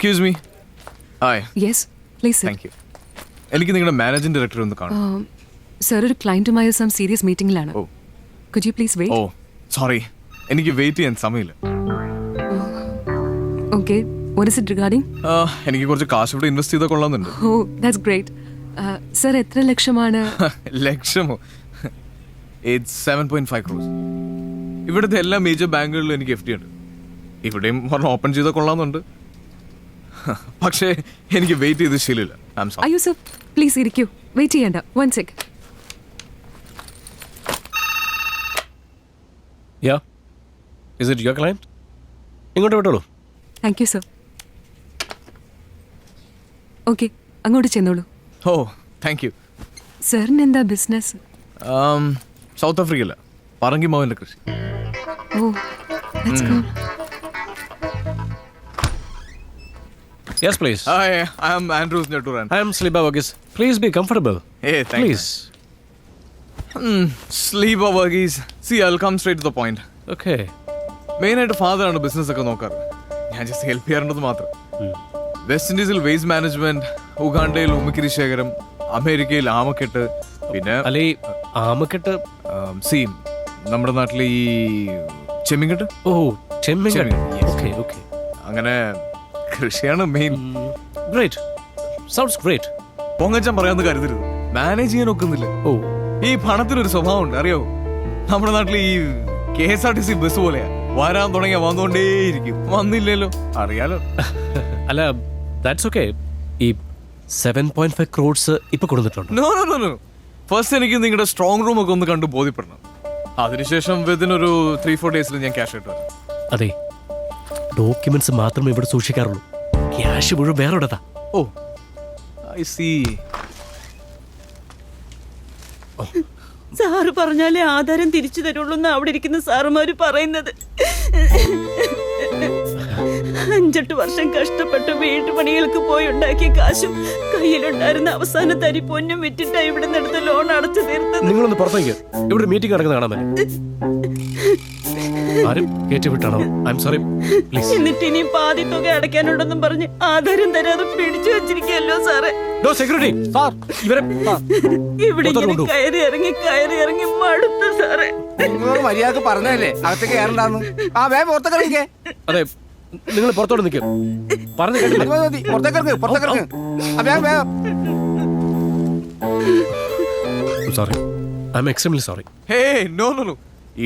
Excuse me. Hi. Yes please sir. Thank you. എനിക്ക് നിങ്ങളുടെ managing director ഒന്ന് കാണാം. സർ ഒരു ക്ലയന്റുമായ സം സീരിയസ് മീറ്റിംഗിലാണ്. Oh could you please wait? Oh sorry, എനിക്ക് വെയിറ്റ് ചെയ്യാൻ സമയമില്ല. Okay, what is it regarding? എനിക്ക് കുറച്ച് കാശ് ഇവിടെ ഇൻവെസ്റ്റ് ചെയ്താൽ കൊള്ളാമെന്നുണ്ട്. ഓ ദാറ്റ്സ് ഗ്രേറ്റ്. സർ എത്ര ലക്ഷമാണ്? ലക്ഷമോ? It's 7.5 crores. ഇവിടുത്തെ എല്ലാ മേജർ ബാങ്കുകളിലും എനിക്ക് FD ഉണ്ട്. ഇവിടെയും പറഞ്ഞ ഓപ്പൺ ചെയ്താൽ കൊള്ളാമെന്നുണ്ട്. പക്ഷേ എനിക്ക് വെയിറ്റ് ചെയ്ത് ശീലമില്ല. അയ്യോ സർ പ്ലീസ് ഇരിക്കൂ, വെയിറ്റ് ചെയ്യണ്ട. 1 sec. Yeah. Is it your client? ഇങ്ങോട്ട് വിട്ടോളൂ. Thank you sir. ഓക്കെ, അങ്ങോട്ട് ചെന്നോളൂ. ഓ താങ്ക് യു. സാറിന് എന്താ ബിസിനസ്? സൗത്ത് ആഫ്രിക്കയില പറങ്കി മാവിന്റെ കൃഷി. Oh that's cool. Yes, please. Hi, I am Andrews Netturan. I am Sliba Varghese. Please be comfortable. Hey, thank Please. you. Sliba Varghese. See, I'll come straight to the point. Okay. മെയിനായിട്ട് father ആണ് business ഒക്കെ നോക്കാറ്. ഞാൻ just help ചെയ്യാറുണ്ടെന്ന് മാത്രം. West ഇൻഡീസിൽ waste management, ഉഗാണ്ടയിൽ ഉമിക്കിരി ശേഖരം, അമേരിക്കയിൽ ആമക്കെട്ട്, പിന്നെ അല്ലെ ആമക്കെട്ട്. സീം നമ്മുടെ നാട്ടിലെ ഈ ചെമ്മിങ്കെട്ട്. ഓ ചെമ്മിങ്ങ. Yes. Okay okay. അങ്ങനെ കൃഷിയാണ് മെയിൻ. ഗ്രേറ്റ്. Sounds great. പൊങ്ങച്ചൻ പറയാന്ന് കരുതരുത്, മാനേജ് ചെയ്യാൻ ഒക്കുന്നില്ല. ഓ ഈ പണത്തിനൊരു സ്വഭാവം ഉണ്ട്, അറിയോ? നമ്മുടെ നാട്ടിൽ ഈ KSRTC ബസ് പോലെയാ, വരാൻ തുടങ്ങിയ വന്നുകൊണ്ടേയിരിക്കും. വന്നില്ലല്ലോ, അറിയാലോ. അല്ല ദാറ്റ്സ് ഓക്കെ. ഈ 7.5 crores ഇപ്പൊ കൊടുത്തിട്ടുണ്ടോ? No no no no. First എനിക്ക് നിങ്ങളുടെ സ്ട്രോങ് റൂം ഒക്കെ ഒന്ന് കണ്ടു ബോധ്യപ്പെടണം. അതിനുശേഷം വിതിൻ ഒരു 3-4 ഡേയ്സിൽ ഞാൻ ക്യാഷ് ആയിട്ട് വരാം. അതെ, ഡോക്യുമെന്റ്സ് മാത്രമേ ഇവിടെ സൂക്ഷിക്കാറുള്ളൂ. ക്യാഷ് മുഴുവൻ വേറെ ഇടതാ. ഓ ഐ സീ. സാറ് പറഞ്ഞാലേ ആധാരം തിരിച്ചു തരുള്ളൂ എന്ന് അവിടെ ഇരിക്കുന്ന സാറുമാര് പറയുന്നത്. 5-8 വർഷം കഷ്ടപ്പെട്ട് വീട്ടുപണികൾക്ക് പോയി ഉണ്ടാക്കിയ കാശും കയ്യിലുണ്ടായിരുന്ന അവസാന തരി പൊന്നും വിറ്റിട്ടാ ഇവിടെ നിന്നെടുത്ത് ലോൺ അടച്ചു തീർത്തത്. നിങ്ങളൊന്ന് പുറത്തേക്ക്, ഇവിടെ മീറ്റിംഗ് നടക്കുന്ന കാണാൻ പറ്റും. ആരും കയറ്റിവിട്ടാണോ? I'm sorry please. എന്നിട്ട് ഇനി പാതി തുക അടയ്ക്കാനുണ്ടെന്നും പറഞ്ഞ് ആധാരം തരാതെ പിടിച്ചു വെച്ചിരിക്കല്ലോ സാറേ. No security sir. ഇവരെ ഇവിടെ ഇങ്ങനെ കയറി ഇറങ്ങി മടുത്തു സാറേ. മര്യാദ പറഞ്ഞല്ലേ അകത്തേക്ക് കയറണ്ടാന്ന്. ആ വേ പുറത്തേക്ക് ഇറങ്ങിക്കേ. അതെ, നിങ്ങൾ പുറത്തോട്ട് നിൽക്കും. പറഞ്ഞു കേട്ടില്ലേ? പുറത്തേക്ക് sorry, I am extremely sorry. Hey no no no.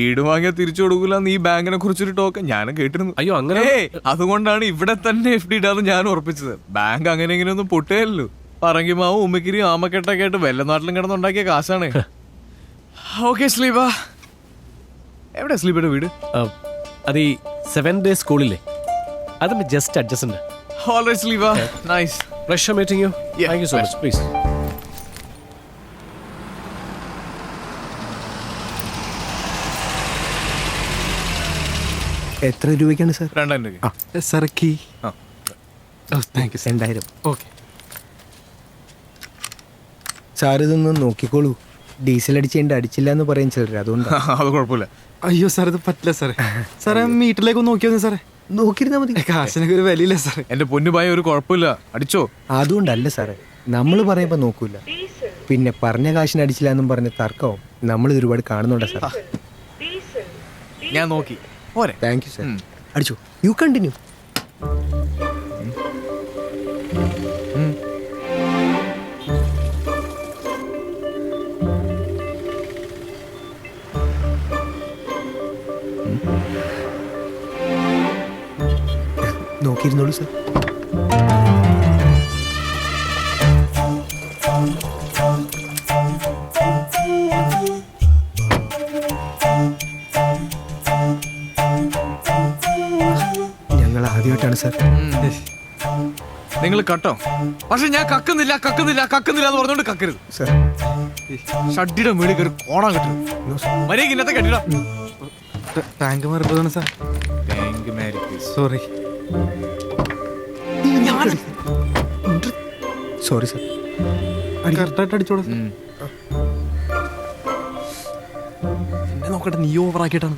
ഈട് വാങ്ങിയാൽ തിരിച്ചു കൊടുക്കില്ല നീ ബാങ്കിനെ കുറിച്ചൊരു ടോക്ക് ഞാനും കേട്ടിരുന്നു. അയ്യോ അങ്ങനെ. അതുകൊണ്ടാണ് ഇവിടെ തന്നെ FD ഇടാതെ ഞാൻ ഉറപ്പിച്ചത്. ബാങ്ക് അങ്ങനെ ഇങ്ങനെയൊന്നും പൊട്ടുകയല്ലോ. പറങ്കിമാവും ഉമ്മിക്കിരിയും ആമക്കെട്ടൊക്കെ ആയിട്ട് വല്ല നാട്ടിലും കിടന്നുണ്ടാക്കിയ കാശാണ്. ഓക്കെ സ്ലീബ. എവിടെ സ്ലീബയുടെ വീട്? അത് ഈ 7 days സ്കൂളില്ലേ, അതും ജസ്റ്റ് അഡ്ജസ്റ്റന്റ്. Alright Sleeba, nice. Pleasure meeting you. Yeah, Thank you so much. Please. എത്ര രൂപയ്ക്കാണ് സാർ? 2000 രൂപ. Sir key. ആ. Thank you. 2000. ഓക്കെ. സാർ ഇതൊന്ന് നോക്കിക്കോളൂ. ഡീസൽ അടിച്ചില്ല എന്ന് പറയും ചിലർ, അതുകൊണ്ടാണ്. അത് കുഴപ്പമില്ല. അയ്യോ സാർ ഇത് പറ്റില്ല സാറേ. സാറേ മീറ്ററിലേക്ക് ഒന്ന് നോക്കിയോ സാറേ? നോക്കിയിരുന്നാ മതി. കാശിനൊക്കെ ഒരു വിലയില്ല സാറേ. എന്റെ പൊന്നുപായ ഒരു കുഴപ്പമില്ല, അടിച്ചോ. അതുകൊണ്ടല്ല സാറേ, നമ്മൾ പറയുമ്പോ നോക്കൂല, പിന്നെ പറഞ്ഞ കാശിന് അടിച്ചില്ല എന്നും പറഞ്ഞ് തർക്കവും നമ്മൾ ഒരുപാട് കാണുന്നുണ്ടാ സാർ. ഞാൻ നോക്കി പോരെ. Thank you sir. അടിച്ചു. You continue. നോക്കിയിരുന്നോളൂ സാർ. ഞങ്ങൾ ആദ്യമായിട്ടാണ് സാർ. നിങ്ങൾ കട്ടോ, പക്ഷെ ഞാൻ കക്കുന്നില്ല എന്ന് പറഞ്ഞോണ്ട് കക്കരുത് സാർ. ഷഡിയുടെ മേളിൽ കയറി കോണാൻ കിട്ടും. മര്യാദ ഇന്നത്തെ കെട്ടിടാ. ടാങ്ക് മറപ്പതാണ് സാർ. സോറി. Sorry sir. കറക്റ്റായിട്ട് അടിച്ചോളാം. എന്നെ നോക്കട്ടെ, നീ ഓവറാക്കിയിട്ടാണ്.